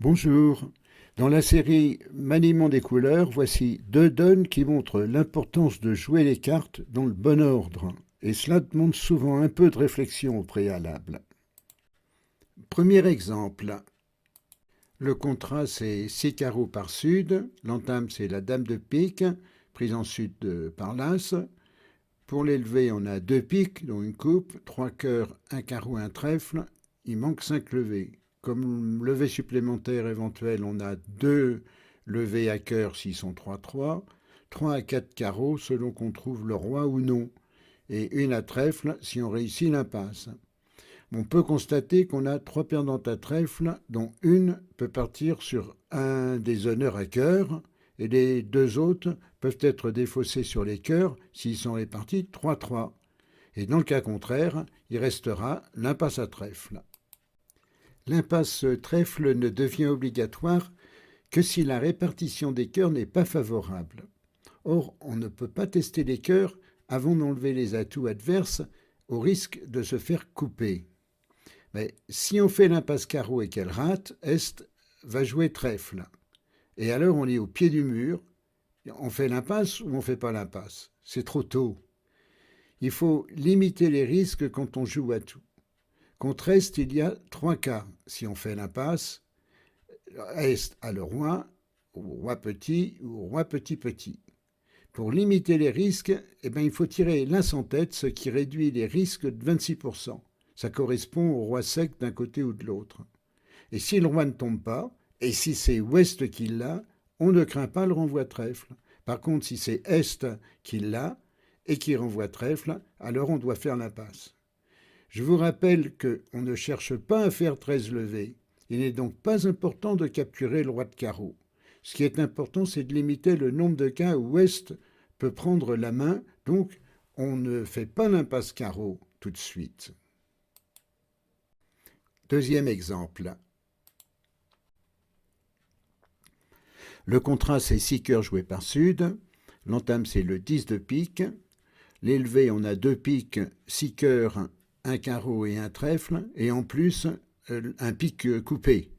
Bonjour. Dans la série Maniement des couleurs, voici deux donnes qui montrent l'importance de jouer les cartes dans le bon ordre. Et cela demande souvent un peu de réflexion au préalable. Premier exemple. Le contrat, c'est 6 carreaux par sud. L'entame, c'est la dame de pique, prise en sud par l'as. Pour l'élever, on a deux piques, dont une coupe, trois cœurs, un carreau, un trèfle. Il manque 5 levées. Comme levée supplémentaire éventuelle, on a deux levées à cœur s'ils sont 3-3, 3 à 4 carreaux selon qu'on trouve le roi ou non, et une à trèfle si on réussit l'impasse. On peut constater qu'on a trois perdantes à trèfle, dont une peut partir sur un des honneurs à cœur, et les deux autres peuvent être défaussés sur les cœurs s'ils sont répartis 3-3. Et dans le cas contraire, il restera l'impasse à trèfle. L'impasse trèfle ne devient obligatoire que si la répartition des cœurs n'est pas favorable. Or, on ne peut pas tester les cœurs avant d'enlever les atouts adverses au risque de se faire couper. Mais si on fait l'impasse carreau et qu'elle rate, Est va jouer trèfle. Et alors on est au pied du mur. On fait l'impasse ou on ne fait pas l'impasse? C'est trop tôt. Il faut limiter les risques quand on joue à tout. Contre Est, il y a trois cas. Si on fait l'impasse, Est a le roi, ou roi petit, ou roi petit-petit. Pour limiter les risques, il faut tirer l'as en tête, ce qui réduit les risques de 26%. Ça correspond au roi sec d'un côté ou de l'autre. Et si le roi ne tombe pas, et si c'est Ouest qui l'a, on ne craint pas le renvoi trèfle. Par contre, si c'est Est qui l'a et qui renvoie trèfle, alors on doit faire l'impasse. Je vous rappelle qu'on ne cherche pas à faire 13 levées. Il n'est donc pas important de capturer le roi de carreau. Ce qui est important, c'est de limiter le nombre de cas où Ouest peut prendre la main, donc on ne fait pas l'impasse carreau tout de suite. Deuxième exemple. Le contrat, c'est 6 cœurs joués par sud. L'entame, c'est le 10 de pique. L'élevé, on a deux piques, 6 cœurs, un carreau et un trèfle, et en plus, un pique coupé.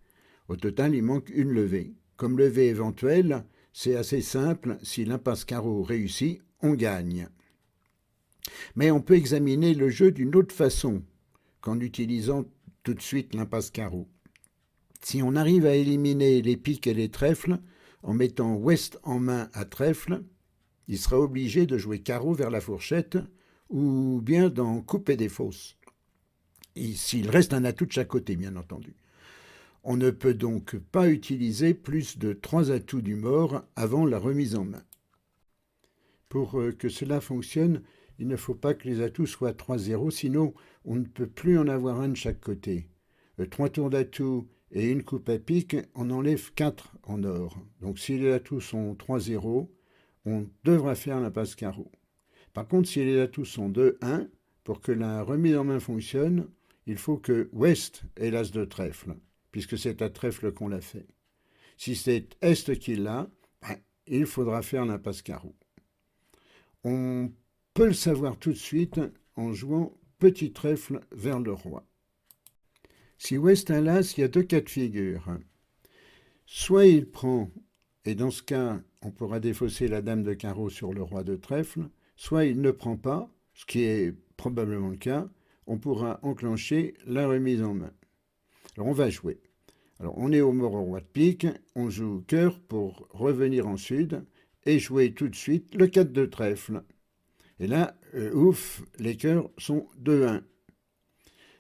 Au total, il manque une levée. Comme levée éventuelle, c'est assez simple. Si l'impasse carreau réussit, on gagne. Mais on peut examiner le jeu d'une autre façon qu'en utilisant tout de suite l'impasse carreau. Si on arrive à éliminer les piques et les trèfles en mettant Ouest en main à trèfle, il sera obligé de jouer carreau vers la fourchette ou bien d'en couper des fausses. Et s'il reste un atout de chaque côté, bien entendu. On ne peut donc pas utiliser plus de 3 atouts du mort avant la remise en main. Pour que cela fonctionne, il ne faut pas que les atouts soient 3-0, sinon on ne peut plus en avoir un de chaque côté. 3 tours d'atout et une coupe à pique, on enlève 4 en or. Donc si les atouts sont 3-0, on devra faire l'impasse carreau. Par contre, si les atouts sont 2-1, pour que la remise en main fonctionne, il faut que Ouest ait l'as de trèfle, puisque c'est à trèfle qu'on l'a fait. Si c'est Est qui l'a, il faudra faire l'impasse carreau. On peut le savoir tout de suite en jouant petit trèfle vers le roi. Si Ouest a l'as, il y a deux cas de figure. Soit il prend, et dans ce cas, on pourra défausser la dame de carreau sur le roi de trèfle, soit il ne prend pas, ce qui est probablement le cas, on pourra enclencher la remise en main. Alors on va jouer. Alors on est au mort au roi de pique, on joue cœur pour revenir en sud et jouer tout de suite le 4 de trèfle. Et là, ouf, les cœurs sont 2-1.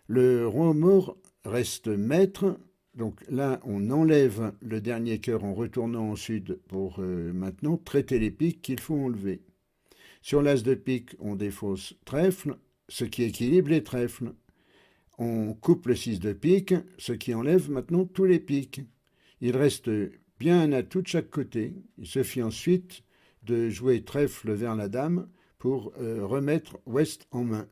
Le roi mort reste maître, donc là on enlève le dernier cœur en retournant en sud pour maintenant traiter les piques qu'il faut enlever. Sur l'as de pique, on défausse trèfle, ce qui équilibre les trèfles. On coupe le 6 de pique, ce qui enlève maintenant tous les piques. Il reste bien un atout de chaque côté. Il suffit ensuite de jouer trèfle vers la dame pour remettre Ouest en main.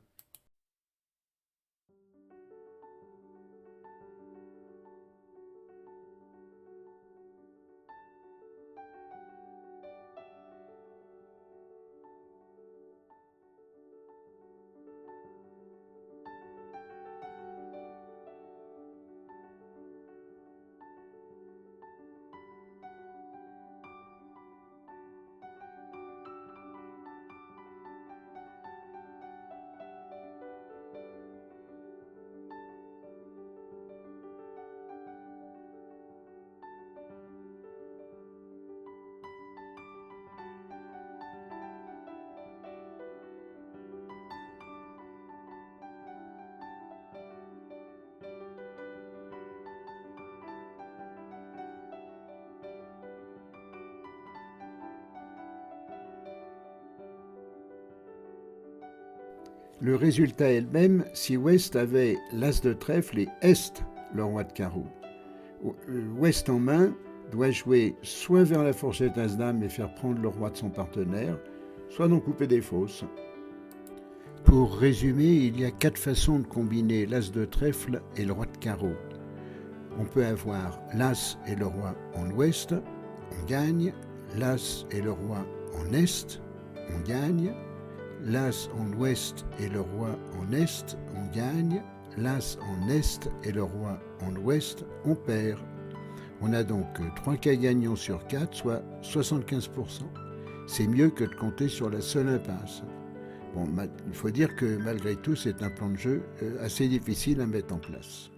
Le résultat est le même si Ouest avait l'As de trèfle et Est le roi de carreau. Ouest en main doit jouer soit vers la fourchette As-Dame et faire prendre le roi de son partenaire, soit d'en couper des fausses. Pour résumer, il y a 4 façons de combiner l'As de trèfle et le roi de carreau. On peut avoir l'As et le roi en Ouest, on gagne, l'As et le roi en Est, on gagne, l'As en Ouest et le roi en Est, on gagne, l'As en Est et le roi en Ouest, on perd. On a donc 3 cas gagnants sur 4, soit 75%. C'est mieux que de compter sur la seule impasse. Bon, il faut dire que malgré tout, c'est un plan de jeu assez difficile à mettre en place.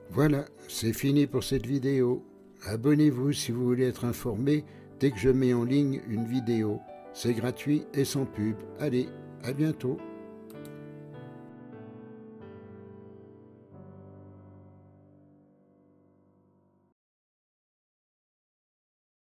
Voilà, c'est fini pour cette vidéo. Abonnez-vous si vous voulez être informé dès que je mets en ligne une vidéo. C'est gratuit et sans pub. Allez, à bientôt.